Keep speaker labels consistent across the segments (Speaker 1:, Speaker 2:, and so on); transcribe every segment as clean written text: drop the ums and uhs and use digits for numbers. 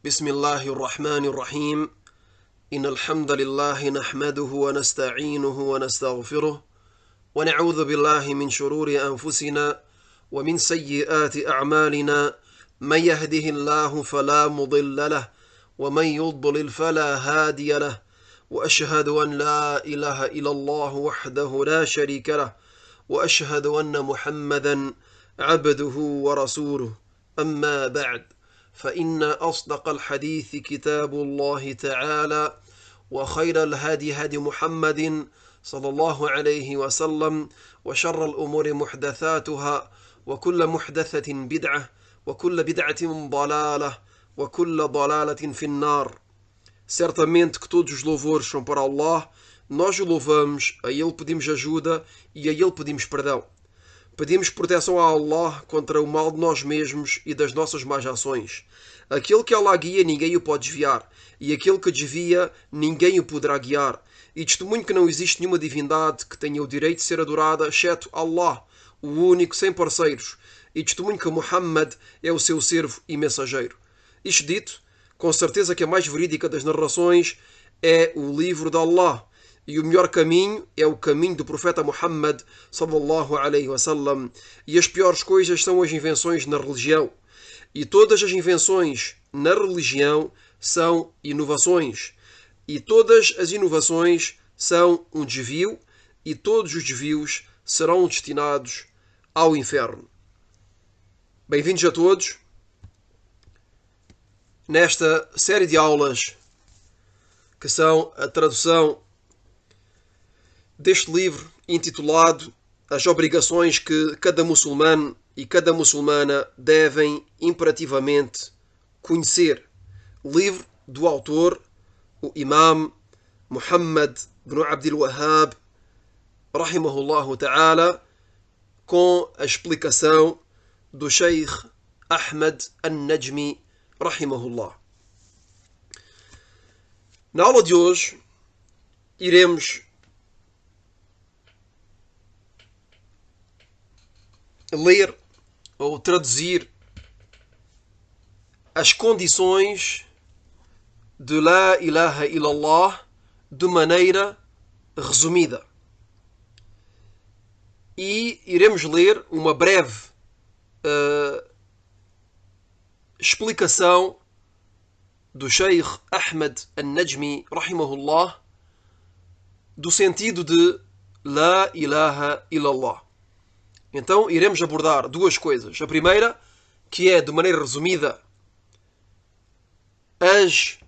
Speaker 1: بسم الله الرحمن الرحيم إن الحمد لله نحمده ونستعينه ونستغفره ونعوذ بالله من شرور أنفسنا ومن سيئات أعمالنا من يهده الله فلا مضل له ومن يضلل فلا هادي له وأشهد أن لا إله إلا الله وحده لا شريك له وأشهد أن محمدا عبده ورسوله أما بعد فإن أصدق الحديث كتاب الله تعالى وخير الهدي هدي محمد صلى الله عليه وسلم وشر الأمور محدثاتها وكل محدثة بدعة وكل بدعة ضلالة وكل ضلالة في النار. Certamente que todos os louvores são para Allah, nós o louvamos, a Ele pedimos ajuda e a Ele pedimos perdão. Pedimos proteção a Allah contra o mal de nós mesmos e das nossas más ações. Aquele que Allah guia, ninguém o pode desviar, e aquele que desvia, ninguém o poderá guiar. E testemunho que não existe nenhuma divindade que tenha o direito de ser adorada, exceto Allah, o único, sem parceiros. E testemunho que Muhammad é o seu servo e mensageiro. Isto dito, com certeza que a mais verídica das narrações é o livro de Allah. E o melhor caminho é o caminho do profeta Muhammad sallallahu alaihi wasallam. E as piores coisas são as invenções na religião. E todas as invenções na religião são inovações. E todas as inovações são um desvio. E todos os desvios serão destinados ao inferno. Bem-vindos a todos nesta série de aulas que são a tradução deste livro intitulado As obrigações que cada muçulmano e cada muçulmana devem imperativamente conhecer. Livro do autor, o Imam Muhammad ibn Abdul Wahhab, rahimahullahu ta'ala, com a explicação do Sheikh Ahmed An-Najmi, rahimahullah. Na aula de hoje iremos ler ou traduzir as condições de La ilaha illallah de maneira resumida. E iremos ler uma breve explicação do Sheikh Ahmed An-Najmi, rahimahullah, do sentido de La ilaha illallah. Então iremos abordar duas coisas. A primeira, que é de maneira resumida as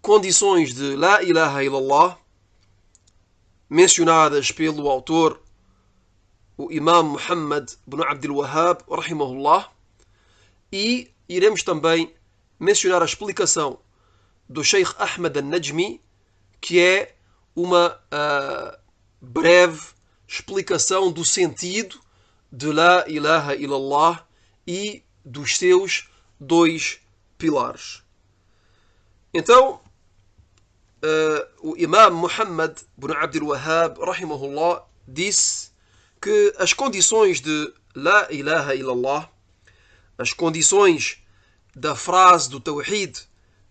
Speaker 1: condições de La ilaha illallah mencionadas pelo autor, o Imam Muhammad ibn Abdul Wahhab, rahimahullah, e iremos também mencionar a explicação do Sheikh Ahmed An-Najmi, que é uma breve explicação do sentido de La ilaha illallah e dos seus dois pilares. Então, o Imam Muhammad ibn Abdul Wahhab, rahimahullah, disse que as condições de La ilaha illallah, as condições da frase do Tawhid,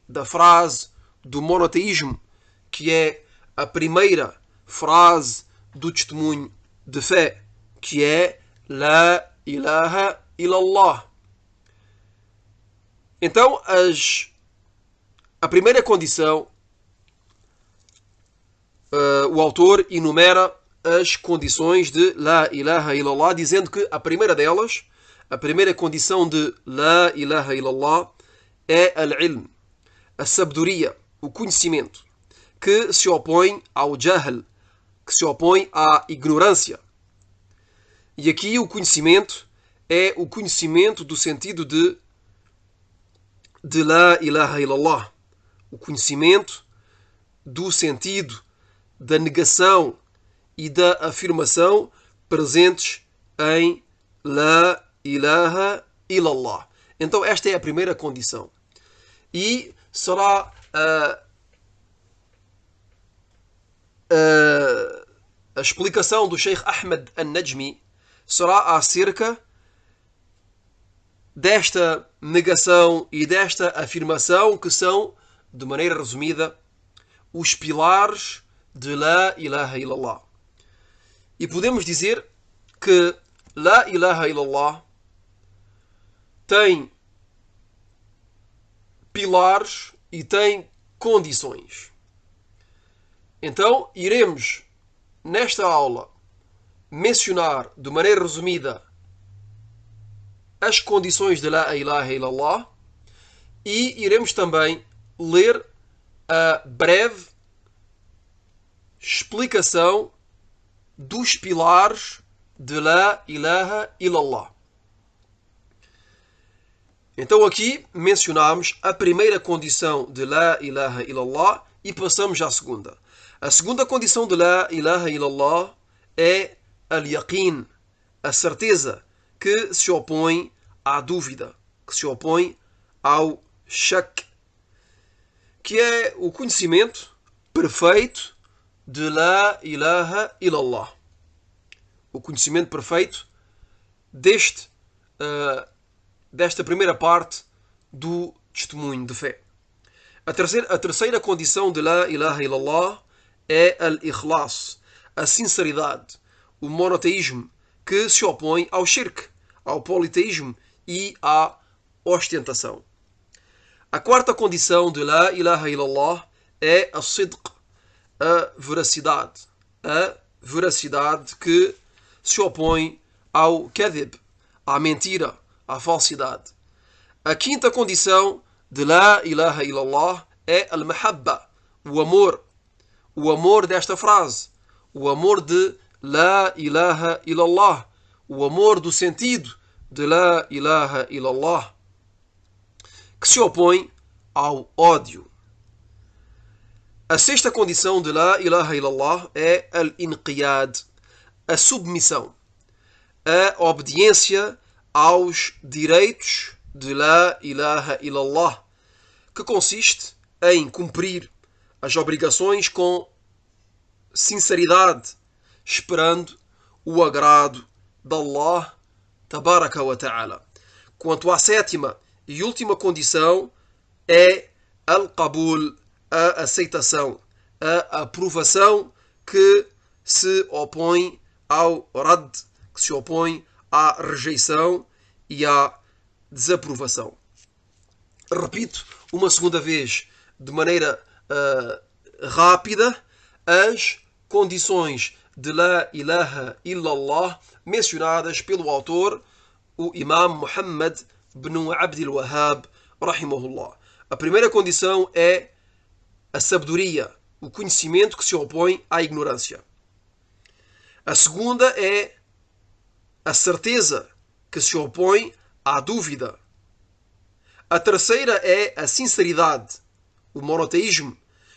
Speaker 1: da frase do monoteísmo, que é a primeira frase do testemunho de fé, que é La ilaha illallah. Então, a primeira condição, o autor enumera as condições de La ilaha illallah, dizendo que a primeira delas, a primeira condição de La ilaha illallah é al-ilm, a sabedoria, o conhecimento, que se opõe ao jahl, que se opõe à ignorância. E aqui o conhecimento é o conhecimento do sentido de La ilaha illallah. O conhecimento do sentido da negação e da afirmação presentes em La ilaha illallah. Então esta é a primeira condição. E será a explicação do Sheikh Ahmed An-Najmi será acerca desta negação e desta afirmação, que são, de maneira resumida, os pilares de La ilaha illallah. E podemos dizer que La ilaha illallah tem pilares e tem condições. Então, iremos, nesta aula, mencionar de maneira resumida as condições de La ilaha illallah e iremos também ler a breve explicação dos pilares de La ilaha illallah. Então aqui mencionamos a primeira condição de La ilaha illallah e passamos à segunda. A segunda condição de La ilaha illallah é al-yaqin, a certeza que se opõe à dúvida, que se opõe ao shak, que é o conhecimento perfeito de La ilaha illallah. O conhecimento perfeito desta primeira parte do testemunho de fé. A terceira condição de La ilaha illallah é al-ikhlas, a sinceridade, o monoteísmo que se opõe ao shirk, ao politeísmo e à ostentação. A quarta condição de La ilaha illallah é a sidq, a veracidade que se opõe ao kadhib, à mentira, à falsidade. A quinta condição de La ilaha illallah é al-mahabba, o amor desta frase, o amor de La ilaha illallah, o amor do sentido de La ilaha illallah, que se opõe ao ódio. A sexta condição de La ilaha illallah é al-inqiyad, a submissão, a obediência aos direitos de La ilaha illallah, que consiste em cumprir as obrigações com sinceridade, esperando o agrado de Allah tabaraka wa ta'ala. Quanto à sétima e última condição, é al-qabul, a aceitação, a aprovação que se opõe ao rad, que se opõe à rejeição e à desaprovação. Repito uma segunda vez, de maneira rápida, as condições de La ilaha illallah mencionadas pelo autor, o Imam Muhammad ibn Abdul Wahhab, rahimahullah. A primeira condição é a sabedoria, o conhecimento que se opõe à ignorância. A segunda é a certeza que se opõe à dúvida. A terceira é a sinceridade, o monoteísmo,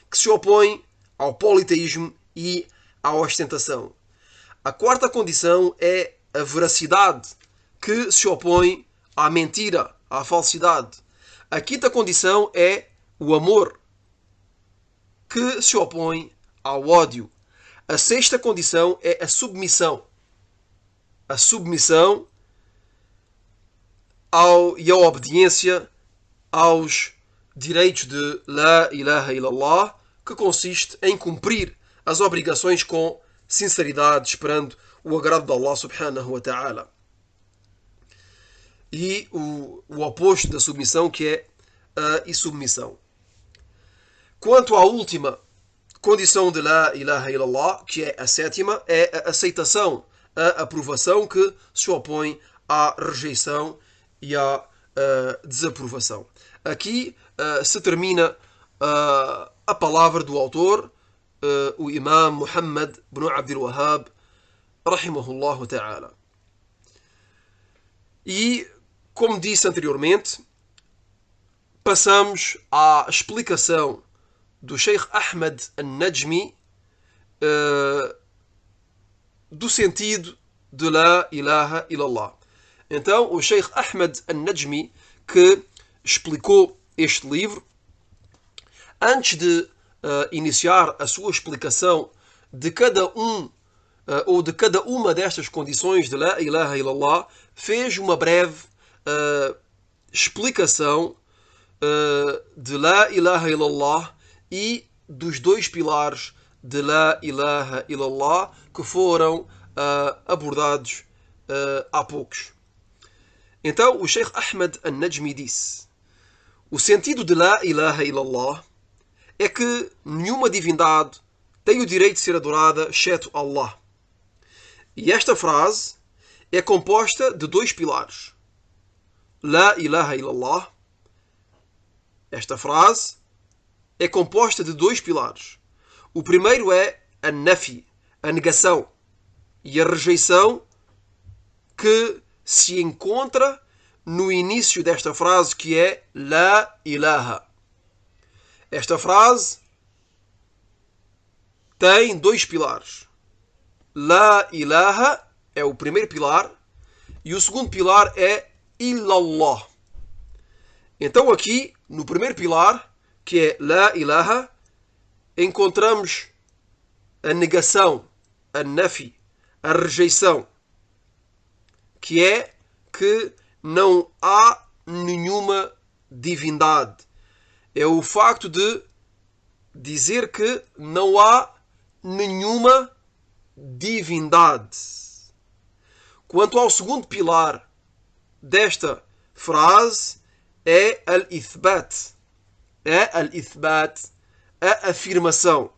Speaker 1: que se opõe ao politeísmo e à ostentação. A quarta condição é a veracidade, que se opõe à mentira, à falsidade. A quinta condição é o amor, que se opõe ao ódio. A sexta condição é a submissão. A submissão e a obediência aos direitos de La ilaha illallah, que consiste em cumprir as obrigações com sinceridade, esperando o agrado de Allah subhanahu wa ta'ala. E o oposto da submissão, que é a insubmissão. Quanto à última condição de La ilaha illallah, que é a sétima, é a aceitação, a aprovação que se opõe à rejeição e à desaprovação. Aqui se termina a palavra do autor, o Imam Muhammad ibn Abdul Wahhab, rahimahullah ta'ala. E, como disse anteriormente, passamos à explicação do Sheikh Ahmed al-Najmi do sentido de La ilaha illallah. Então, o Sheikh Ahmed al-Najmi, que explicou este livro, antes de iniciar a sua explicação de cada ou de cada uma destas condições de La ilaha illallah, fez uma breve explicação de La ilaha illallah e dos dois pilares de La ilaha illallah que foram abordados há poucos. Então o Sheikh Ahmed An-Najmi disse: o sentido de La ilaha illallah é que nenhuma divindade tem o direito de ser adorada exceto Allah. E esta frase é composta de dois pilares. La ilaha illallah. Esta frase é composta de dois pilares. O primeiro é a nafi, a negação e a rejeição que se encontra no início desta frase, que é La ilaha. Esta frase tem dois pilares. La ilaha é o primeiro pilar e o segundo pilar é illallah. Então aqui, no primeiro pilar, que é La ilaha, encontramos a negação, a nafi, a rejeição, que é que não há nenhuma divindade. É o facto de dizer que não há nenhuma divindade. Quanto ao segundo pilar desta frase, é al-ithbat. É al-ithbat, a afirmação,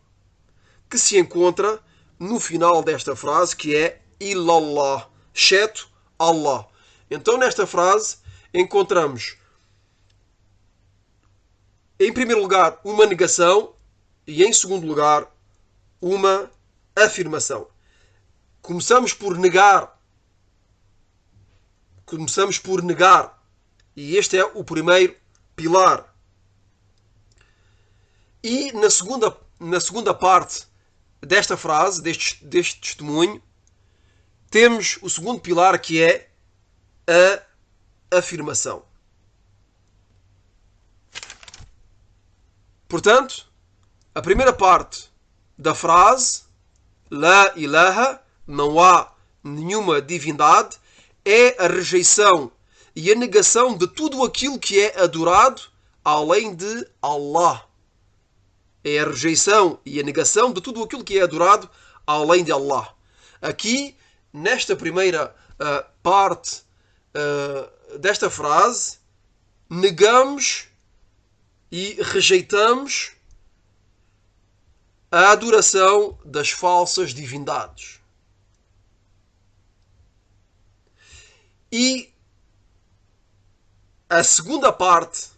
Speaker 1: que se encontra no final desta frase, que é illallah, exceto Allah. Então, nesta frase, encontramos, em primeiro lugar, uma negação e, em segundo lugar, uma afirmação. Começamos por negar. E este é o primeiro pilar. E na segunda parte desta frase, deste testemunho, temos o segundo pilar, que é a afirmação. Portanto, a primeira parte da frase, La ilaha, não há nenhuma divindade, é a rejeição e a negação de tudo aquilo que é adorado além de Allah. É a rejeição e a negação de tudo aquilo que é adorado além de Allah. Aqui, nesta primeira parte desta frase, negamos e rejeitamos a adoração das falsas divindades. E a segunda parte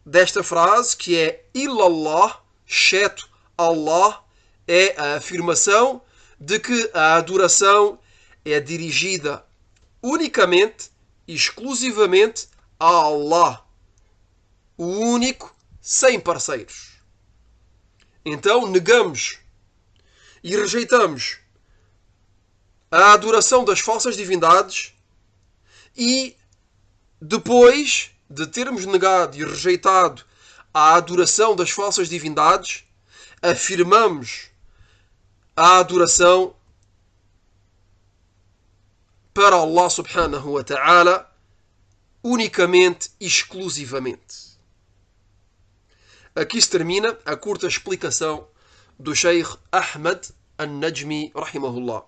Speaker 1: desta frase, que é illallah, exceto Allah, é a afirmação de que a adoração é dirigida unicamente e exclusivamente a Allah, o único, sem parceiros. Então negamos e rejeitamos a adoração das falsas divindades e, depois de termos negado e rejeitado a adoração das falsas divindades, afirmamos a adoração para Allah subhanahu wa ta'ala unicamente e exclusivamente. Aqui se termina a curta explicação do Sheikh Ahmed An-Najmi rahimahullah.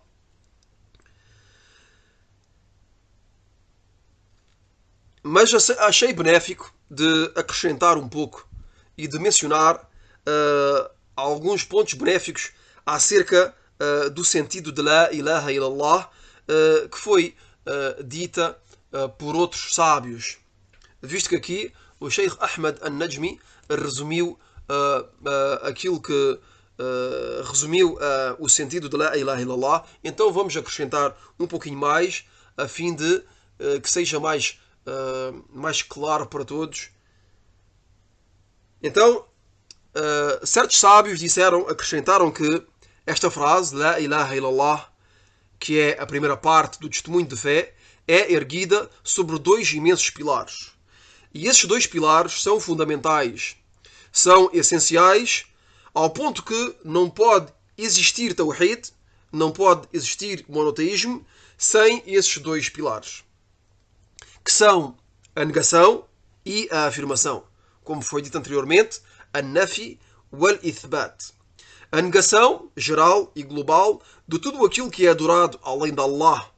Speaker 1: Mas achei benéfico de acrescentar um pouco e de mencionar alguns pontos benéficos acerca do sentido de La ilaha illallah, que foi dita por outros sábios. Visto que aqui o Sheikh Ahmed An-Najmi resumiu aquilo que resumiu o sentido de La ilaha illallah, então vamos acrescentar um pouquinho mais a fim de que seja mais claro para todos. Então, certos sábios acrescentaram que esta frase, La ilaha illallah, que é a primeira parte do testemunho de fé, é erguida sobre dois imensos pilares. E esses dois pilares são fundamentais, são essenciais, ao ponto que não pode existir tawhid, não pode existir monoteísmo, sem esses dois pilares, que são a negação e a afirmação. Como foi dito anteriormente, an-nafi wal-ithbat. A negação geral e global de tudo aquilo que é adorado além de Allah,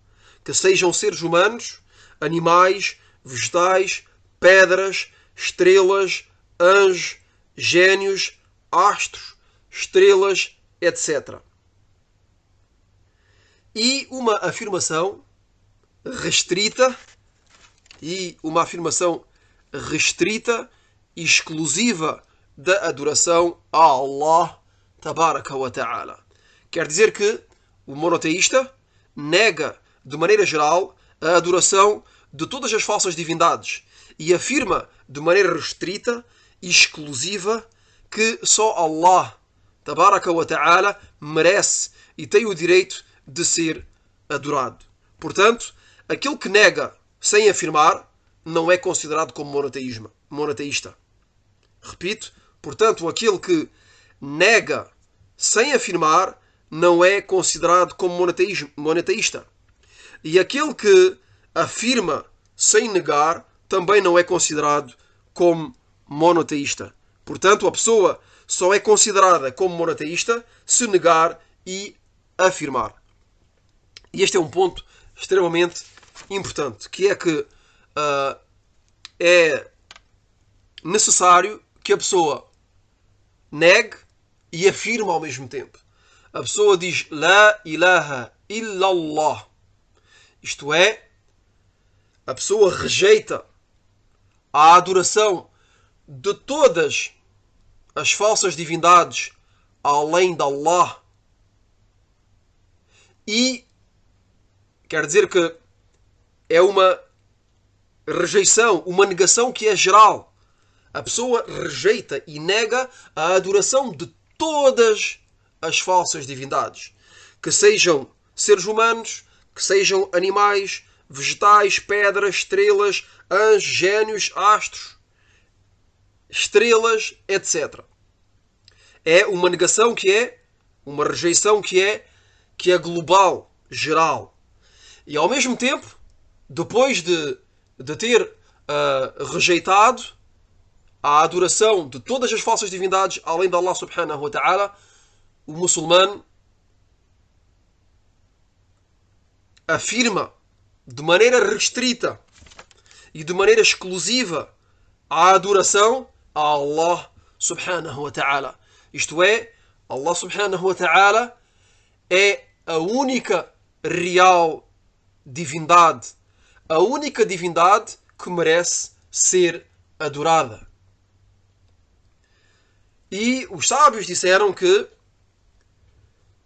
Speaker 1: que sejam seres humanos, animais, vegetais, pedras, estrelas, anjos, génios, astros, estrelas, etc. E uma afirmação restrita e exclusiva da adoração a Allah Tabaraka wa Ta'ala. Quer dizer que o monoteísta nega de maneira geral a adoração de todas as falsas divindades e afirma de maneira restrita e exclusiva que só Allah Tabaraka wa Ta'ala merece e tem o direito de ser adorado. Portanto, aquele que nega sem afirmar não é considerado como monoteísta. Repito, portanto, aquele que nega sem afirmar não é considerado como monoteísta. E aquele que afirma sem negar também não é considerado como monoteísta. Portanto, a pessoa só é considerada como monoteísta se negar e afirmar. E este é um ponto extremamente importante, que é que é necessário que a pessoa negue e afirme ao mesmo tempo. A pessoa diz La ilaha illallah. Isto é, a pessoa rejeita a adoração de todas as falsas divindades além de Allah. E quer dizer que é uma rejeição, uma negação que é geral. A pessoa rejeita e nega a adoração de todas as falsas divindades. Que sejam seres humanos, que sejam animais, vegetais, pedras, estrelas, anjos, génios, astros, estrelas, etc. É uma negação que é, uma rejeição que é global, geral. E ao mesmo tempo, depois de ter rejeitado a adoração de todas as falsas divindades além de Allah subhanahu wa ta'ala, o muçulmano afirma de maneira restrita e de maneira exclusiva a adoração a Allah subhanahu wa ta'ala. Isto é, Allah subhanahu wa ta'ala é a única real divindade, a única divindade que merece ser adorada. E os sábios disseram que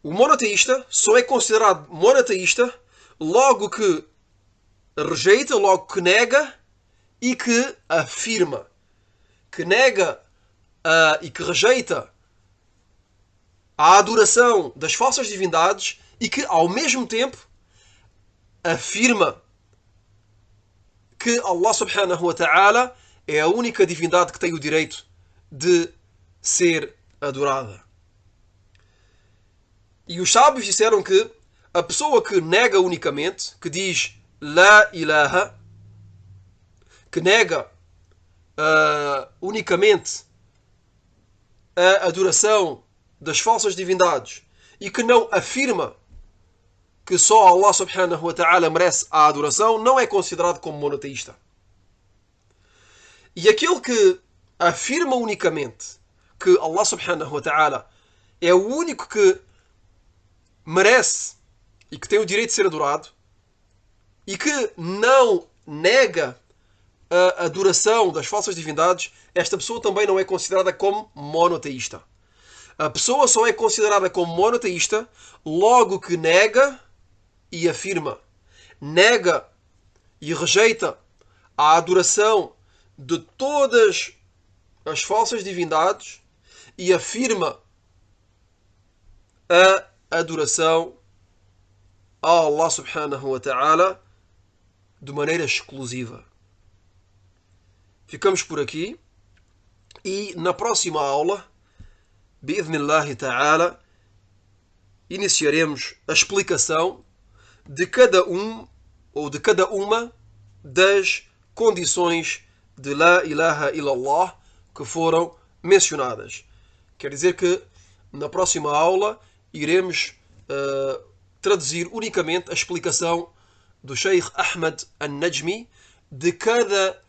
Speaker 1: o monoteísta só é considerado monoteísta logo que rejeita, logo que nega e que afirma. Que nega e que rejeita a adoração das falsas divindades e que, ao mesmo tempo, afirma que Allah subhanahu wa ta'ala é a única divindade que tem o direito de ser adorada. E os sábios disseram que a pessoa que nega unicamente, que diz La ilaha, que nega unicamente a adoração das falsas divindades e que não afirma que só Allah subhanahu wa ta'ala merece a adoração, não é considerado como monoteísta. E aquele que afirma unicamente que Allah subhanahu wa ta'ala é o único que merece e que tem o direito de ser adorado e que não nega a adoração das falsas divindades, esta pessoa também não é considerada como monoteísta. A pessoa só é considerada como monoteísta logo que nega e afirma, nega e rejeita a adoração de todas as falsas divindades e afirma a adoração a Allah subhanahu wa ta'ala de maneira exclusiva. Ficamos por aqui e na próxima aula, bi'idhnillahi ta'ala, iniciaremos a explicação de cada um ou de cada uma das condições de La ilaha illallah que foram mencionadas. Quer dizer que na próxima aula iremos traduzir unicamente a explicação do Sheikh Ahmed An-Najmi de cada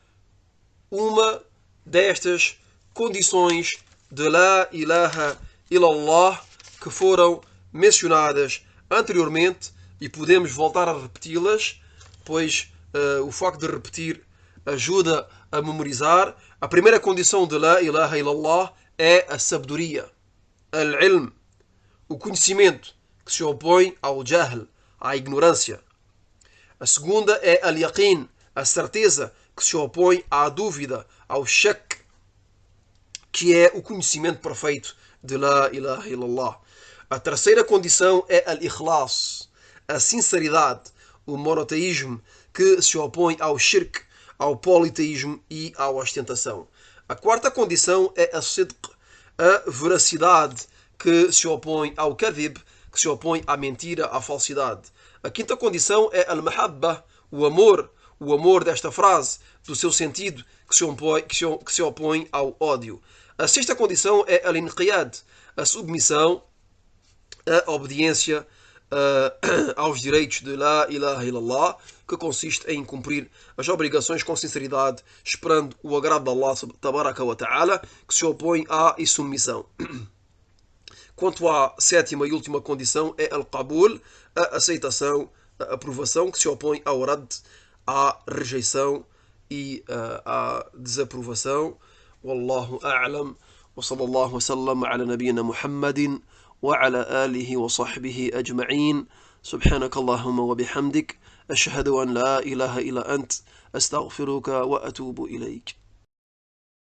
Speaker 1: uma destas condições de La ilaha illallah que foram mencionadas anteriormente e podemos voltar a repeti-las, pois o facto de repetir ajuda a memorizar. A primeira condição de La ilaha illallah é a sabedoria, al-ilm, o conhecimento que se opõe ao jahl, à ignorância. A segunda é al-yaqin, a certeza que se opõe à dúvida, ao shak, que é o conhecimento perfeito de La ilaha illallah. A terceira condição é al-ikhlas, a sinceridade, o monoteísmo que se opõe ao shirk, ao politeísmo e à ostentação. A quarta condição é a sidq, a veracidade que se opõe ao kadhib, que se opõe à mentira, à falsidade. A quinta condição é al-mahabba, o amor desta frase, do seu sentido, que se opõe ao ódio. A sexta condição é al-inqiyad, a submissão, a obediência aos direitos de La ilaha illallah, que consiste em cumprir as obrigações com sinceridade, esperando o agrado de Allah tabaraka wa ta'ala, que se opõe à insubmissão. Quanto à sétima e última condição é al-qabul, a aceitação, a aprovação, que se opõe ao rad, à rejeição e à desaprovação. Wallahu a'lam, wa sallallahu wa sallam ala nabiyyina Muhammadin wa ala alihi wa sahbihi ajma'in. سبحانك اللهم وبحمدك أشهد أن لا إله إلا أنت أستغفرك وأتوب إليك.